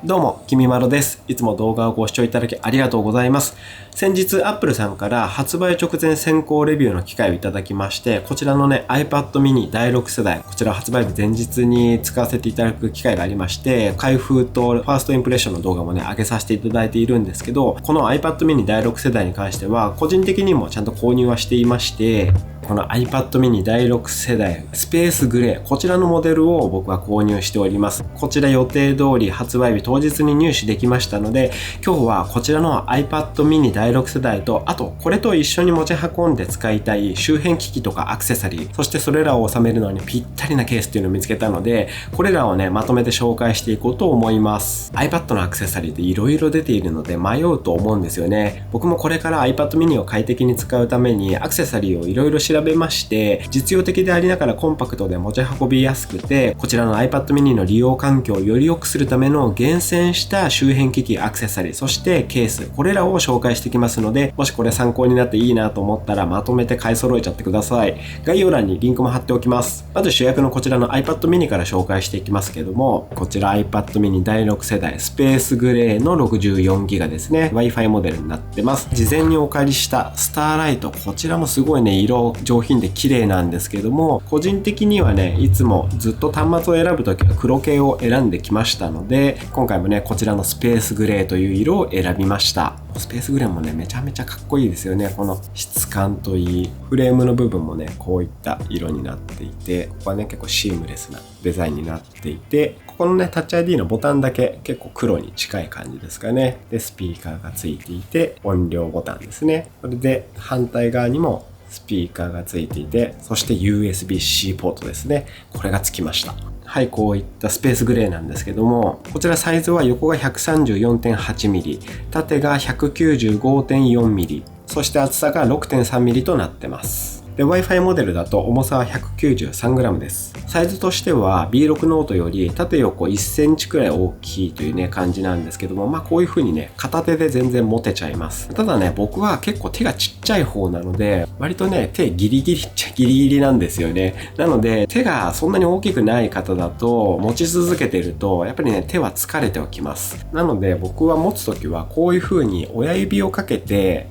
どうも、きみまろです。いつも動画をご視聴いただきありがとうございます。先日、Apple さんから発売直前先行レビューの機会をいただきまして、こちらのね、iPad mini 第6世代、こちら発売日前日に使わせていただく機会がありまして、開封とファーストインプレッションの動画もね、上げさせていただいているんですけど、この iPad mini 第6世代に関しては、個人的にもちゃんと購入はしていまして、この iPad mini 第6世代スペースグレー、こちらのモデルを僕は購入しております。こちら予定通り発売日当日に入手できましたので、今日はこちらの iPad mini 第6世代と、あとこれと一緒に持ち運んで使いたい周辺機器とかアクセサリー、そしてそれらを収めるのにぴったりなケースっていうのを見つけたので、これらをねまとめて紹介していこうと思います。 iPad のアクセサリーって色々出ているので迷うと思うんですよね。僕もこれから iPad mini を快適に使うためにアクセサリーを色々調べまして、実用的でありながらコンパクトで持ち運びやすくて、こちらの iPad mini の利用環境をより良くするための厳選した周辺機器、アクセサリー、そしてケース、これらを紹介してきますので、もしこれ参考になっていいなと思ったらまとめて買い揃えちゃってください。概要欄にリンクも貼っておきます。まず主役のこちらの iPad mini から紹介していきますけども、こちら iPad mini 第6世代スペースグレーの 64GB ですね。Wi-Fi モデルになってます。事前にお借りしたスターライト、こちらもすごいね色上品で綺麗なんですけども、個人的にはねいつもずっと端末を選ぶときは黒系を選んできましたので、今回もねこちらのスペースグレーという色を選びました。スペースグレーもねめちゃめちゃかっこいいですよね。この質感といい、フレームの部分もねこういった色になっていて、ここはね結構シームレスなデザインになっていて、ここのねタッチ ID のボタンだけ結構黒に近い感じですかね。でスピーカーがついていて、音量ボタンですね。これで反対側にもスピーカーがついていて、そして USB-C ポートですね。これがつきました。はい、こういったスペースグレーなんですけども、こちらサイズは横が 134.8mm、縦が 195.4mm、そして厚さが 6.3mm となってます。で Wi-Fi モデルだと重さは 193g です。サイズとしては B6 ノートより縦横1センチくらい大きいというね感じなんですけども、こういう風にね片手で全然持てちゃいます。ただね僕は結構手がちっちゃい方なので、割とね手ギリギリっちゃギリギリなんですよね。なので手がそんなに大きくない方だと持ち続けてるとやっぱりね手は疲れてはきます。なので僕は持つ時はこういう風に親指をかけて、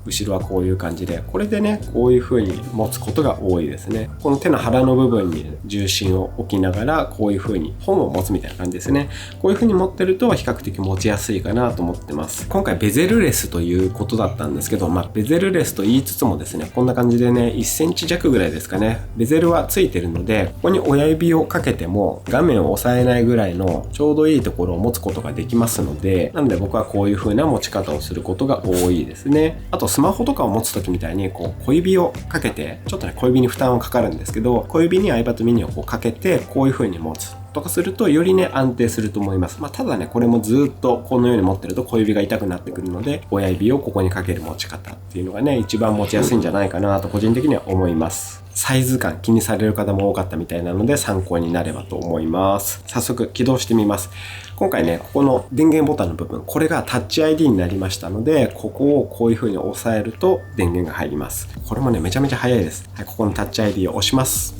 後ろはこういう感じで、これでねこういう風に持つことが多いですね。この手の腹の部分に重心を置きながらこういう風に本を持つみたいな感じですね。こういう風に持ってると比較的持ちやすいかなと思ってます。今回ベゼルレスということだったんですけど、ベゼルレスと言いつつもですね、こんな感じでね1センチ弱ぐらいですかね、ベゼルはついてるので、ここに親指をかけても画面を押さえないぐらいのちょうどいいところを持つことができますので、なので僕はこういう風な持ち方をすることが多いですね。あとスマホとかを持つ時みたいにこう小指をかけて、ちょっとね小指に負担はかかるんですけど、小指に iPad mini をこうかけてこういう風に持つとかするとよりね安定すると思います。ただねこれもずっとこのように持ってると小指が痛くなってくるので、親指をここにかける持ち方っていうのがね一番持ちやすいんじゃないかなと個人的には思います。サイズ感気にされる方も多かったみたいなので参考になればと思います。早速起動してみます。今回ねここの電源ボタンの部分、これがタッチ ID になりましたので、ここをこういう風に押さえると電源が入ります。これもねめちゃめちゃ早いです。はい、ここのタッチ ID を押します。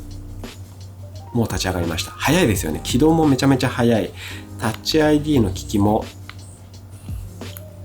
もう立ち上がりました。早いですよね。起動もめちゃめちゃ早い。タッチ ID の機器も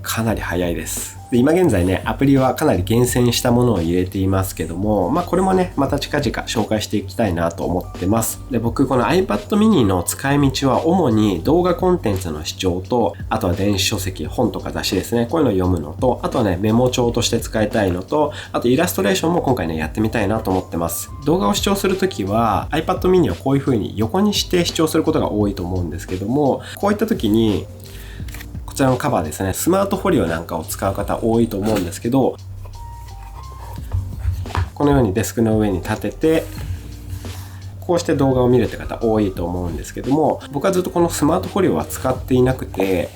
かなり早いです。で今現在ねアプリはかなり厳選したものを入れていますけども、これもねまた近々紹介していきたいなと思ってます。で僕この iPad mini の使い道は主に動画コンテンツの視聴と、あとは電子書籍、本とか雑誌ですね、こういうのを読むのと、あとはねメモ帳として使いたいのと、あとイラストレーションも今回ねやってみたいなと思ってます。動画を視聴するときは iPad mini をこういう風に横にして視聴することが多いと思うんですけども、こういった時にこちらのカバーですね、スマートフォリオなんかを使う方多いと思うんですけど、このようにデスクの上に立ててこうして動画を見るって方多いと思うんですけども、僕はずっとこのスマートフォリオは使っていなくて、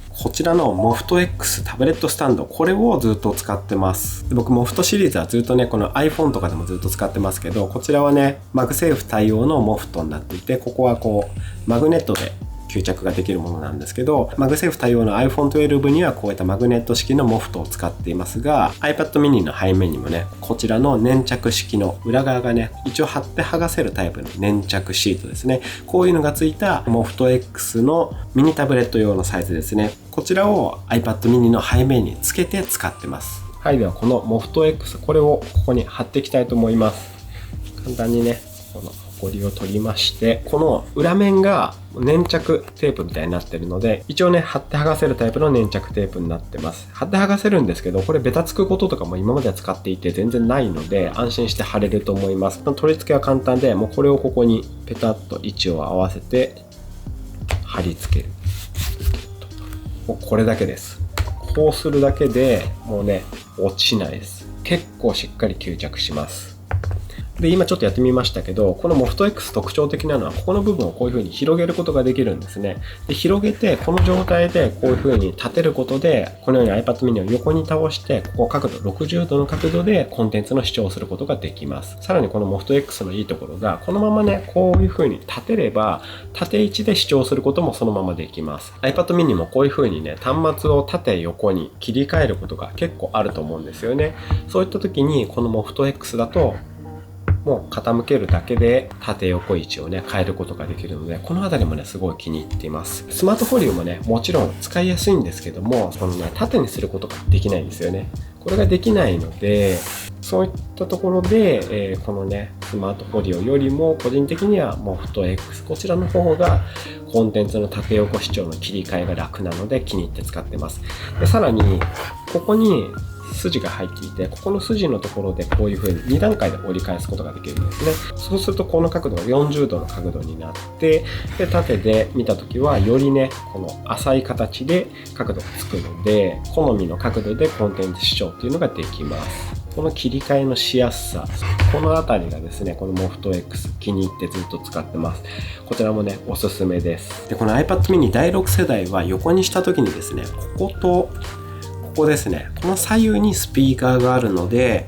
こちらのモフト X タブレットスタンド、これをずっと使ってます。で僕モフトシリーズはずっとねこの iPhone とかでもずっと使ってますけど、こちらはねマグセーフ対応のモフトになっていて、ここはこうマグネットで吸着ができるものなんですけど、マグセーフ対応の iPhone 12にはこういったマグネット式のモフトを使っていますが、 iPad mini の背面にもね、こちらの粘着式の裏側がね、一応貼って剥がせるタイプの粘着シートですね。こういうのがついたモフト X のミニタブレット用のサイズですね。こちらを iPad mini の背面につけて使ってます。はい、ではこのモフト X、これをここに貼っていきたいと思います。簡単にね、このホコリを取りまして、この裏面が粘着テープみたいになってるので、一応ね、貼って剥がせるタイプの粘着テープになってます。貼って剥がせるんですけど、これベタつくこととかも今までは使っていて全然ないので、安心して貼れると思います。取り付けは簡単で、もうこれをここにペタッと位置を合わせて貼り付ける。もうこれだけです。こうするだけでもうね、落ちないです。結構しっかり吸着します。で、今ちょっとやってみましたけど、このモフト X 特徴的なのは、ここの部分をこういう風に広げることができるんですね。で、広げて、この状態でこういう風に立てることで、このように iPad mini を横に倒して、ここ角度、60度の角度でコンテンツの視聴をすることができます。さらにこのモフト X のいいところが、このままね、こういう風に立てれば、縦位置で視聴することもそのままできます。iPad mini もこういう風にね、端末を縦横に切り替えることが結構あると思うんですよね。そういった時に、このモフト X だと、もう傾けるだけで縦横位置をね変えることができるので、この辺りもねすごい気に入っています。スマートフォリオもねもちろん使いやすいんですけども、このね縦にすることができないんですよね。これができないので、そういったところで、このねスマートフォリオよりも個人的にはモフト X、 こちらの方がコンテンツの縦横視聴の切り替えが楽なので気に入って使ってます。でさらにここに筋が入っていて、ここの筋のところでこういう風に2段階で折り返すことができるんですね。そうするとこの角度が40度の角度になって、で縦で見た時はよりねこの浅い形で角度がつくので、好みの角度でコンテンツ視聴っていうのができます。この切り替えのしやすさ、このあたりがですね、このモフト X 気に入ってずっと使ってます。こちらもねおすすめです。でこの iPad mini 第6世代は横にした時にですね、こことここですね、この左右にスピーカーがあるので、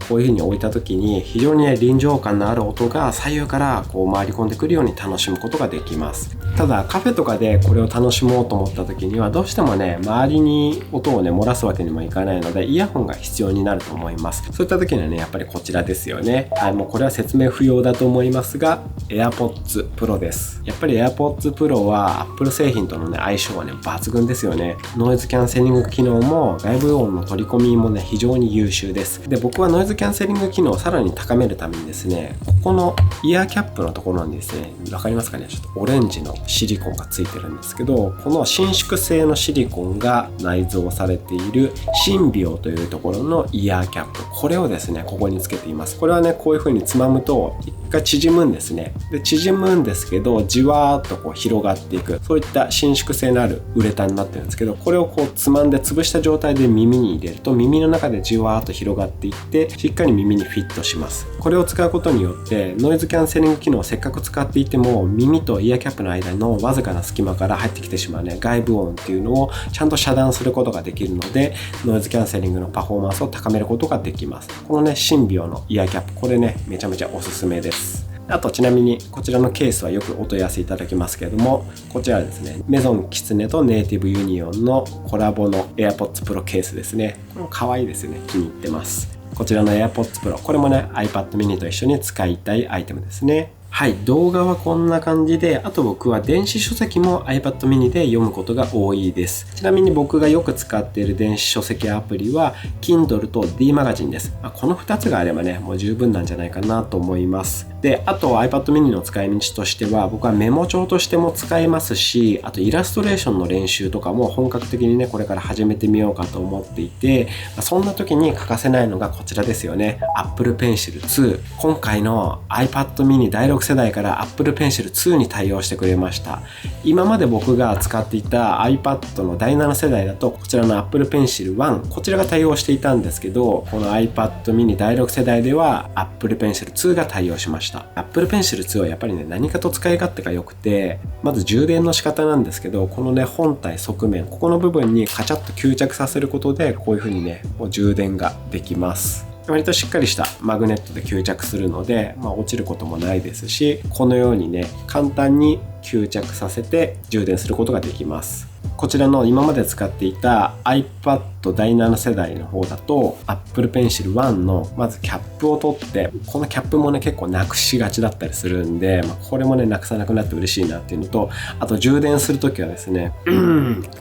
こういう風に置いた時に非常にね臨場感のある音が左右からこう回り込んでくるように楽しむことができます。ただカフェとかでこれを楽しもうと思った時にはどうしてもね周りに音をね漏らすわけにもいかないので、イヤホンが必要になると思います。そういった時にはねやっぱりこちらですよね。はい、もうこれは説明不要だと思いますが、 AirPods Pro です。やっぱり AirPods Pro は Apple 製品とのね相性はね抜群ですよね。ノイズキャンセリング機能も外部音の取り込みもね非常に優秀です。で僕はノイズキャンセリング機能をさらに高めるためにですね、ここのイヤーキャップのところにですね、わかりますかね、ちょっとオレンジのシリコンがついてるんですけど、この伸縮性のシリコンが内蔵されているシンビオというところのイヤーキャップ、これをですねここにつけています。これはねこういう風につまむと一回縮むんですね。で縮むんですけど、じわーっとこう広がっていく、そういった伸縮性のあるウレタンになってるんですけど、これをこうつまんで潰した状態で耳に入れると、耳の中でじわーっと広がっていってしっかり耳にフィットします。これを使うことによってノイズキャンセリング機能をせっかく使っていても、耳とイヤーキャップの間のわずかな隙間から入ってきてしまうね外部音っていうのをちゃんと遮断することができるので、ノイズキャンセリングのパフォーマンスを高めることができます。このねシンビオのイヤーキャップ、これねめちゃめちゃおすすめです。あとちなみにこちらのケースはよくお問い合わせいただきますけれども、こちらはですねメゾンキツネとネイティブユニオンのコラボの AirPods Pro ケースですね。これも可愛いですよね。気に入ってます。こちらの AirPods Pro、 これもね iPad mini と一緒に使いたいアイテムですね。はい、動画はこんな感じで、あと僕は電子書籍も iPad mini で読むことが多いです。ちなみに僕がよく使っている電子書籍アプリは Kindle と D マガジンです。この2つがあればねもう十分なんじゃないかなと思います。で、あと iPad mini の使い道としては、僕はメモ帳としても使えますし、あとイラストレーションの練習とかも本格的にねこれから始めてみようかと思っていて、そんな時に欠かせないのがこちらですよね。 Apple Pencil 2、今回の iPad mini 第6世代から Apple Pencil 2に対応してくれました。今まで僕が使っていた iPad の第7世代だとこちらの Apple Pencil 1、こちらが対応していたんですけど、この iPad mini 第6世代では Apple Pencil 2が対応しました。Apple Pencil 2はやっぱりね何かと使い勝手が良くて、まず充電の仕方なんですけど、このね本体側面、ここの部分にカチャッと吸着させることでこういう風にねもう充電ができます。割としっかりしたマグネットで吸着するので、落ちることもないですし、このようにね簡単に吸着させて充電することができます。こちらの今まで使っていた iPad 第7世代の方だと Apple Pencil 1のまずキャップを取って、このキャップもね結構なくしがちだったりするんで、これもねなくさなくなって嬉しいなっていうのと、あと充電するときはですね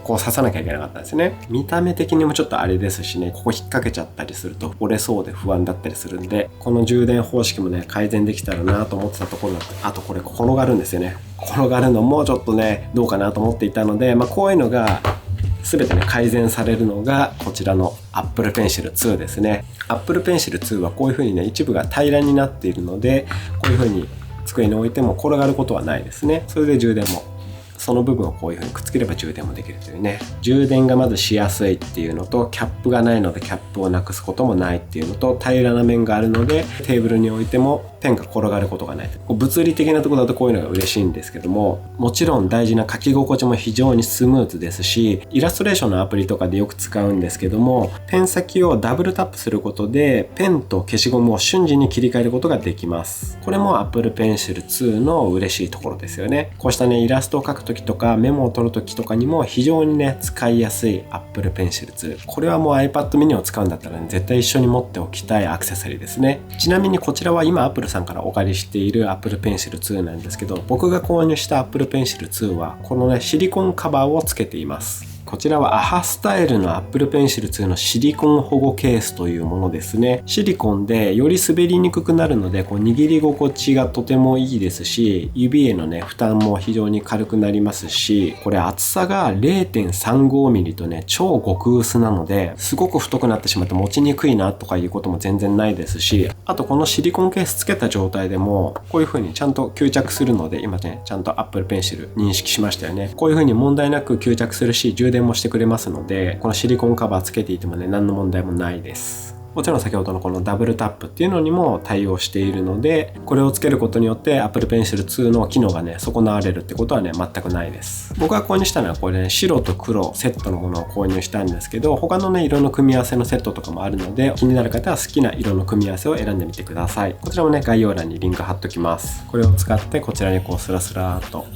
こう刺さなきゃいけなかったんですね。見た目的にもちょっとあれですしね、ここ引っ掛けちゃったりすると折れそうで不安だったりするんで、この充電方式もね改善できたらなと思ってたところだった。あとこれ転がるんですよね。転がるのもちょっとねどうかなと思っていたので、こういうのが全てね改善されるのがこちらの Apple Pencil 2ですね。 Apple Pencil 2はこういう風にね一部が平らになっているので、こういう風に机に置いても転がることはないですね。それで充電もその部分をこういう風にくっつければ充電もできるというね、充電がまずしやすいっていうのと、キャップがないのでキャップをなくすこともないっていうのと、平らな面があるのでテーブルに置いてもペンが転がることがない。物理的なところだとこういうのが嬉しいんですけども、もちろん大事な書き心地も非常にスムーズですし、イラストレーションのアプリとかでよく使うんですけども、ペン先をダブルタップすることでペンと消しゴムを瞬時に切り替えることができます。これも Apple Pencil 2の嬉しいところですよね。こうしたねイラストを描くときとかメモを取るときとかにも非常にね使いやすい Apple Pencil 2。これはもう iPad mini を使うんだったらね絶対一緒に持っておきたいアクセサリーですね。ちなみにこちらは今 Apple さんからお借りしている Apple Pencil 2なんですけど、僕が購入した Apple Pencil 2はこのねシリコンカバーをつけています。こちらはアハスタイルの Apple Pencil 2のシリコン保護ケースというものですね。シリコンでより滑りにくくなるので、こう握り心地がとてもいいですし、指へのね負担も非常に軽くなりますし、これ厚さが 0.35mm とね超極薄なので、すごく太くなってしまって持ちにくいなとかいうことも全然ないですし、あとこのシリコンケースつけた状態でもこういう風にちゃんと吸着するので、今ねちゃんと Apple Pencil 認識しましたよね。こういう風に問題なく吸着するし、充電もしてくれますので、このシリコンカバーつけていてもね何の問題もないです。もちろん先ほどのこのダブルタップっていうのにも対応しているので、これをつけることによって Apple Pencil 2の機能がね損なわれるってことはね全くないです。僕が購入したのはこれね白と黒セットのものを購入したんですけど、他のね色の組み合わせのセットとかもあるので、気になる方は好きな色の組み合わせを選んでみてください。こちらもね概要欄にリンク貼っときます。これを使ってこちらにこうスラスラーっと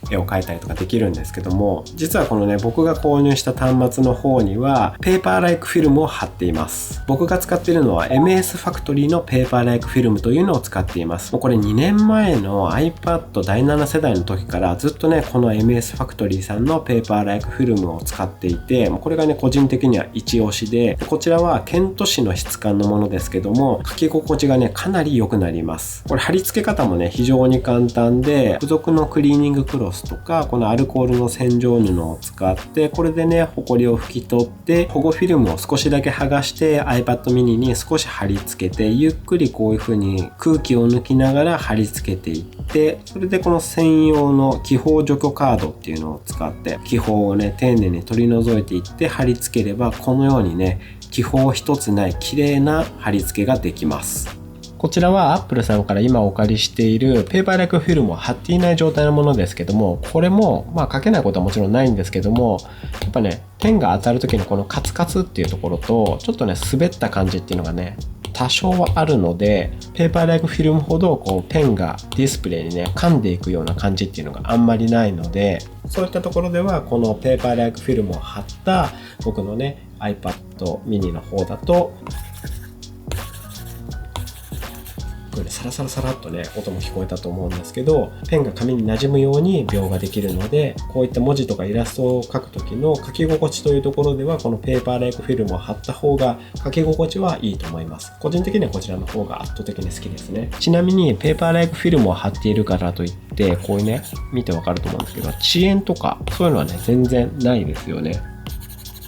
絵を描いたりとかできるんですけども、実はこのね僕が購入した端末の方にはペーパーライクフィルムを貼っています。僕が使っているのは MS ファクトリーのペーパーライクフィルムというのを使っています。もうこれ2年前の iPad 第7世代の時からずっとねこの MS ファクトリーさんのペーパーライクフィルムを使っていて、もうこれがね個人的には一押しで、こちらはケント紙の質感のものですけども、書き心地がねかなり良くなります。これ貼り付け方もね非常に簡単で、付属のクリーニングクロスとかこのアルコールの洗浄布を使って、これでねホコリを拭き取って保護フィルムを少しだけ剥がして iPad mini に少し貼り付けて、ゆっくりこういう風に空気を抜きながら貼り付けていって、それでこの専用の気泡除去カードっていうのを使って気泡をね丁寧に取り除いていって貼り付ければ、このようにね気泡一つない綺麗な貼り付けができます。こちらは Apple さんから今お借りしているペーパーライクフィルムを貼っていない状態のものですけども、これも書けないことはもちろんないんですけども、やっぱねペンが当たる時のこのカツカツっていうところと、ちょっとね滑った感じっていうのがね多少はあるので、ペーパーライクフィルムほどこうペンがディスプレイにね噛んでいくような感じっていうのがあんまりないので、そういったところではこのペーパーライクフィルムを貼った僕のね iPad mini の方だとサラサラサラっとね音も聞こえたと思うんですけど、ペンが紙に馴染むように描画できるので、こういった文字とかイラストを描く時の書き心地というところではこのペーパーライクフィルムを貼った方が書き心地はいいと思います。個人的にはこちらの方が圧倒的に好きですね。ちなみにペーパーライクフィルムを貼っているからといってこういうね見てわかると思うんですけど、遅延とかそういうのはね全然ないですよね。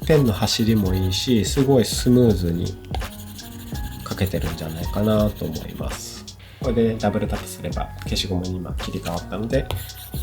ペンの走りもいいし、すごいスムーズに書けてるんじゃないかなと思います。これでダブルタップすれば消しゴムに今切り替わったので、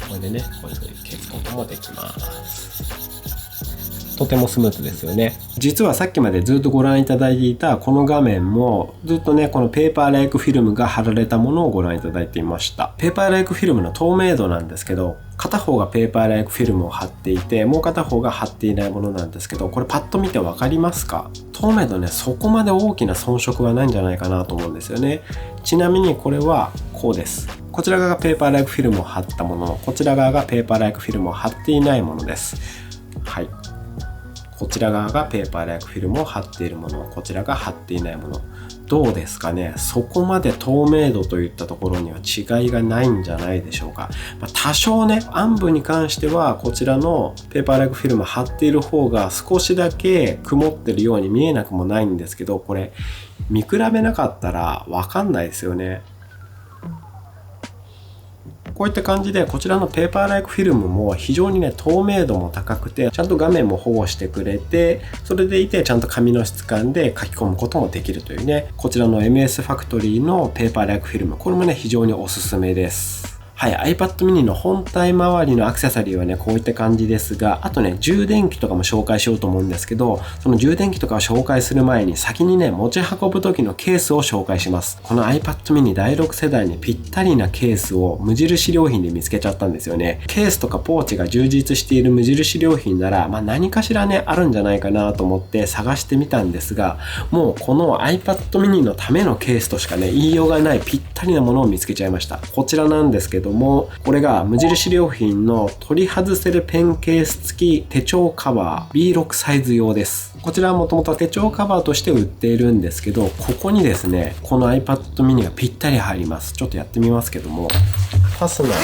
これでねこういう風に消すこともできます。とてもスムーズですよね。実はさっきまでずっとご覧いただいていたこの画面もずっとね、このペーパーライクフィルムが貼られたものをご覧いただいていました。ペーパーライクフィルムの透明度なんですけど、片方がペーパーライクフィルムを貼っていて、もう片方が貼っていないものなんですけど、これパッと見てわかりますか？透明度ね、そこまで大きな遜色はないんじゃないかなと思うんですよね。ちなみにこれはこうです。こちら側がペーパーライクフィルムを貼ったもの、こちら側がペーパーライクフィルムを貼っていないものです。はい。こちら側がペーパーライクフィルムを貼っているもの、こちらが貼っていないもの。どうですかね。そこまで透明度といったところには違いがないんじゃないでしょうか。多少ね、暗部に関してはこちらのペーパーライクフィルム貼っている方が少しだけ曇ってるように見えなくもないんですけど、これ見比べなかったらわかんないですよね。こういった感じでこちらのペーパーライクフィルムも非常にね、透明度も高くてちゃんと画面も保護してくれて、それでいてちゃんと紙の質感で書き込むこともできるというね、こちらの MS ファクトリーのペーパーライクフィルム、これもね非常におすすめです。はい、iPad mini の本体周りのアクセサリーはね、こういった感じですが、あとね、充電器とかも紹介しようと思うんですけど、その充電器とかを紹介する前に先にね、持ち運ぶ時のケースを紹介します。この iPad mini 第6世代にぴったりなケースを無印良品で見つけちゃったんですよね。ケースとかポーチが充実している無印良品なら、何かしらね、あるんじゃないかなと思って探してみたんですが、もうこの iPad mini のためのケースとしかね、言いようがないぴったりなものを見つけちゃいました。こちらなんですけども、これが無印良品の取り外せるペンケース付き手帳カバー B6 サイズ用です。こちらはもともと手帳カバーとして売っているんですけど、ここにですね、この iPad mini がぴったり入ります。ちょっとやってみますけども、ファスナーを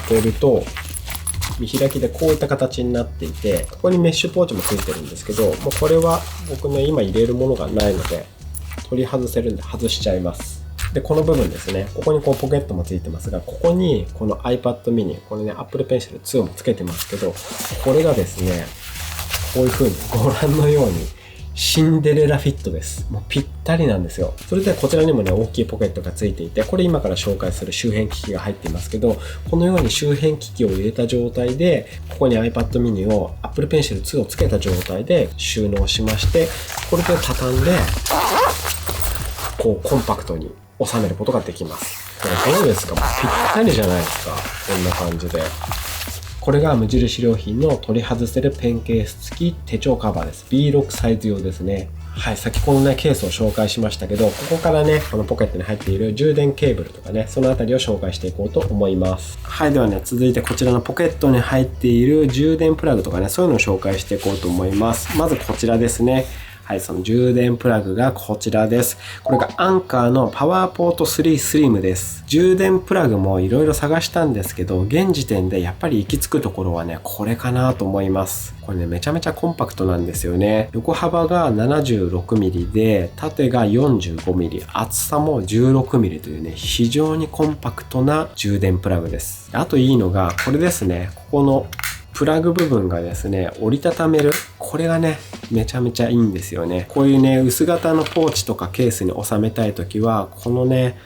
開けると見開きでこういった形になっていて、ここにメッシュポーチも付いてるんですけど、もうこれは僕ね、今入れるものがないので取り外せるんで外しちゃいます。で、この部分ですね、ここにこうポケットもついてますが、ここにこの iPad mini、これね Apple Pencil 2もつけてますけど、これがですね、こういう風にご覧のようにシンデレラフィットです。もうぴったりなんですよ。それでこちらにもね、大きいポケットがついていて、これ今から紹介する周辺機器が入っていますけど、このように周辺機器を入れた状態で、ここに iPad mini を Apple Pencil 2をつけた状態で収納しまして、これで畳んで、こうコンパクトに収めることができます。これどうですか？もうぴったりじゃないですか。こんな感じで。これが無印良品の取り外せるペンケース付き手帳カバーです。B6 サイズ用ですね。はい、先ほどね、ケースを紹介しましたけど、ここからね、このポケットに入っている充電ケーブルとかね、そのあたりを紹介していこうと思います。はい、ではね、続いてこちらのポケットに入っている充電プラグとかね、そういうのを紹介していこうと思います。まずこちらですね。はい、その充電プラグがこちらです。これがアンカーのパワーポート3スリムです。充電プラグもいろいろ探したんですけど、現時点でやっぱり行き着くところはね、これかなと思います。これね、めちゃめちゃコンパクトなんですよね。横幅が 76mm で、縦が 45mm、厚さも 16mm というね、非常にコンパクトな充電プラグです。あといいのが、これですね。ここのプラグ部分がですね、折りたためる。これがね、めちゃめちゃいいんですよね。こういうね、薄型のポーチとかケースに収めたいときは、このね、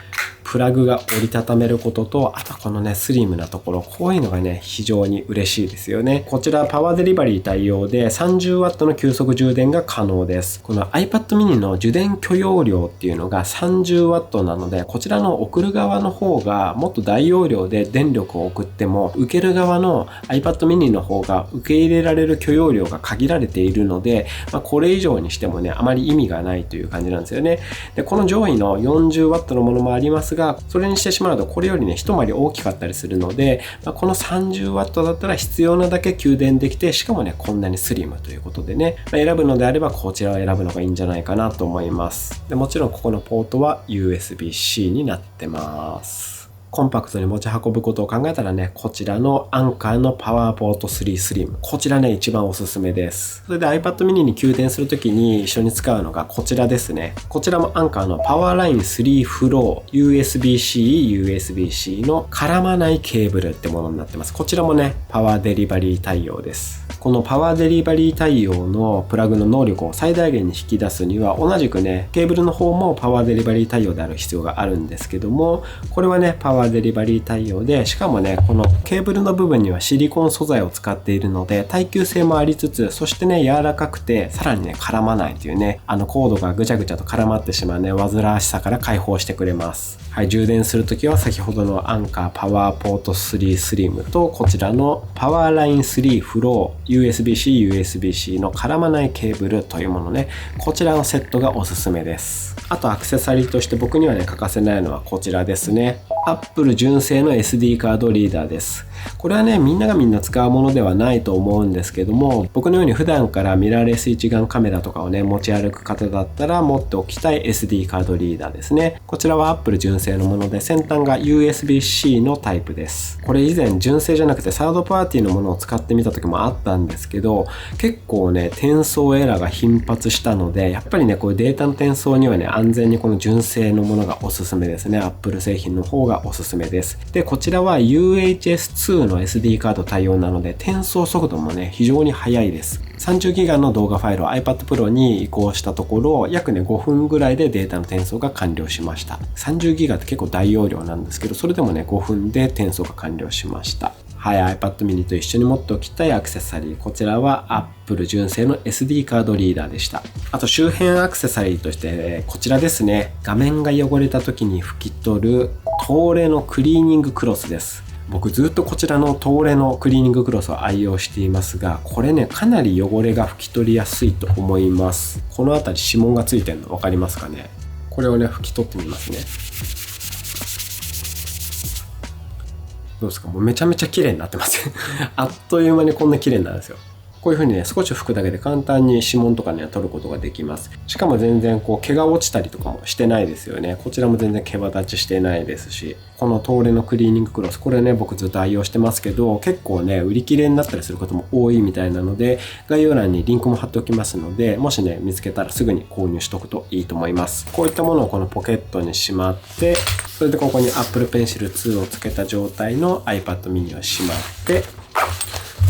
プラグが折りたためることと、あとこのね、スリムなところ、こういうのがね、非常に嬉しいですよね。こちらパワーデリバリー対応で 30W の急速充電が可能です。この iPad mini の受電許容量っていうのが 30W なので、こちらの送る側の方がもっと大容量で電力を送っても、受ける側の iPad mini の方が受け入れられる許容量が限られているので、これ以上にしてもね、あまり意味がないという感じなんですよね。で、この上位の 40W のものもありますが、それにしてしまうとこれよりね一回り大きかったりするので、この 30W だったら必要なだけ給電できて、しかもねこんなにスリムということでね、選ぶのであればこちらを選ぶのがいいんじゃないかなと思います。でもちろんここのポートは USB-C になってます。コンパクトに持ち運ぶことを考えたらね、こちらのアンカーのパワーポート3スリム、こちらね一番おすすめです。それで iPad mini に給電するときに一緒に使うのがこちらですね。こちらもアンカーのパワーライン3フロー USB-C の絡まないケーブルってものになってます。こちらもねパワーデリバリー対応です。このパワーデリバリー対応のプラグの能力を最大限に引き出すには、同じくねケーブルの方もパワーデリバリー対応である必要があるんですけども、これはねパワワーデリバリー対応で、しかもね、このケーブルの部分にはシリコン素材を使っているので、耐久性もありつつ、そしてね、柔らかくて、さらにね、絡まないというね、コードがぐちゃぐちゃと絡まってしまうね、煩わしさから解放してくれます。はい、充電するときは先ほどのアンカーパワーポート3スリムと、こちらのパワーライン3フロー USB-C、USB-C の絡まないケーブルというものね、こちらのセットがおすすめです。あとアクセサリーとして僕にはね、欠かせないのはこちらですね。Apple 純正の SD カードリーダーです。これはね、みんな使うものではないと思うんですけども、僕のように普段からミラーレス一眼カメラとかをね、持ち歩く方だったら持っておきたい SD カードリーダーですね。こちらは Apple 純正のもので、先端が USB-C のタイプです。これ以前純正じゃなくてサードパーティーのものを使ってみた時もあったんですけど、結構ね、転送エラーが頻発したので、やっぱりね、こういうデータの転送にはね、安全にこの純正のものがおすすめですね。Apple 製品の方がおすすめです。で、こちらは UHS-2 の SD カード対応なので、転送速度もね、非常に速いです。30GB の動画ファイルを iPad Pro に移行したところ、約ね5分ぐらいでデータの転送が完了しました。30GB って結構大容量なんですけど、それでもね5分で転送が完了しました。はい、iPad mini と一緒に持っておきたいアクセサリー。こちらは Apple 純正の SD カードリーダーでした。あと周辺アクセサリーとして、こちらですね。画面が汚れた時に拭き取る東レのクリーニングクロスです。僕ずっとこちらの東レのクリーニングクロスを愛用していますが、これね、かなり汚れが拭き取りやすいと思います。この辺り指紋がついてるの分かりますかね。これをね、拭き取ってみますね。どうですか？もうめちゃめちゃ綺麗になってますあっという間にこんな綺麗になるんですよ。こういう風にね、少し拭くだけで簡単に指紋とかね、取ることができます。しかも全然こう毛が落ちたりとかもしてないですよね。こちらも全然毛羽立ちしてないですし、この東レのクリーニングクロス、これね、僕ずっと愛用してますけど、結構ね、売り切れになったりすることも多いみたいなので、概要欄にリンクも貼っておきますので、もしね、見つけたらすぐに購入しとくといいと思います。こういったものをこのポケットにしまって、それでここに Apple Pencil 2をつけた状態の iPad mini をしまって、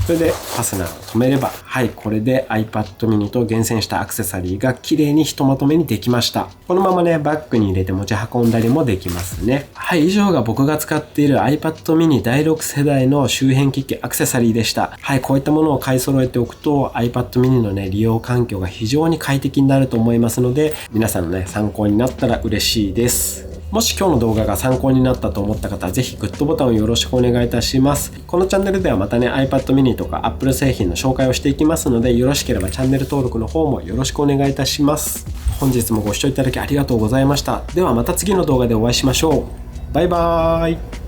それでファスナーを止めれば、はい、これで iPad mini と厳選したアクセサリーが綺麗にひとまとめにできました。このままね、バッグに入れて持ち運んだりもできますね。はい、以上が僕が使っている iPad mini 第6世代の周辺機器アクセサリーでした。はい、こういったものを買い揃えておくと iPad mini のね、利用環境が非常に快適になると思いますので、皆さんのね、参考になったら嬉しいです。もし今日の動画が参考になったと思った方はぜひグッドボタンをよろしくお願いいたします。このチャンネルではまたね iPad mini とか Apple 製品の紹介をしていきますので、よろしければチャンネル登録の方もよろしくお願いいたします。本日もご視聴いただきありがとうございました。ではまた次の動画でお会いしましょう。バイバーイ。